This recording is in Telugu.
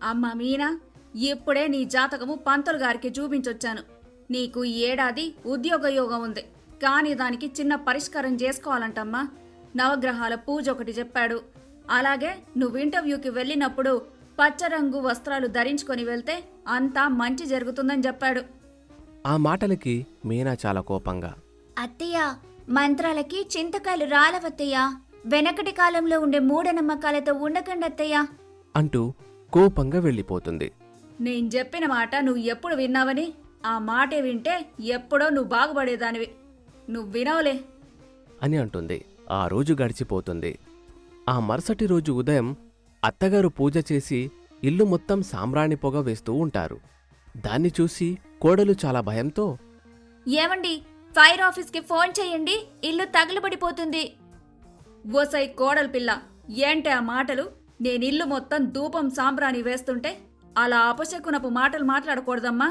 అమ్మ మీనా, ఇప్పుడే నీ జాతకము పంతులు గారికి చూపించొచ్చాను. నీకు ఈ ఏడాది ఉద్యోగ యోగం ఉంది, కానీ దానికి చిన్న పరిష్కారం చేసుకోవాలంటమ్మా. నవగ్రహాల పూజ ఒకటి చెప్పాడు. అలాగే నువ్వు ఇంటర్వ్యూకి వెళ్ళినప్పుడు పచ్చరంగు వస్త్రాలు ధరించుకొని వెళ్తే అంతా మంచి జరుగుతుందని చెప్పాడు. ఆ మాటలకి మీనా చాలా కోపంగా, అత్తయ్య, మంత్రాలకి చింతకాయలు రాలవత్తయ్య. వెనకటి కాలంలో ఉండే మూఢనమ్మకాలతో ఉండకండి అత్తయ్య అంటూ కోపంగా వెళ్ళిపోతుంది. నేను చెప్పిన మాట నువ్వు ఎప్పుడు విన్నావని? ఆ మాటే వింటే ఎప్పుడో నువ్వు బాగుపడేదానివి. నువ్వు వినవులే అని అంటుంది. ఆ రోజు గడిచిపోతుంది. ఆ మరుసటి రోజు ఉదయం అత్తగారు పూజ చేసి ఇల్లు మొత్తం సాంబ్రాణి పొగ వేస్తూ ఉంటారు. దాన్ని చూసి కోడలు చాలా భయంతో, ఏమండి, ఫైర్ ఆఫీస్కి ఫోన్ చేయండి, ఇల్లు తగలబడిపోతుంది. ఓసై కోడలు పిల్ల, ఏంటే ఆ మాటలు? నేనిల్లు మొత్తం ధూపం సాంబ్రాణి వేస్తుంటే అలా అపశకునపు మాటలు మాట్లాడకూడదమ్మా.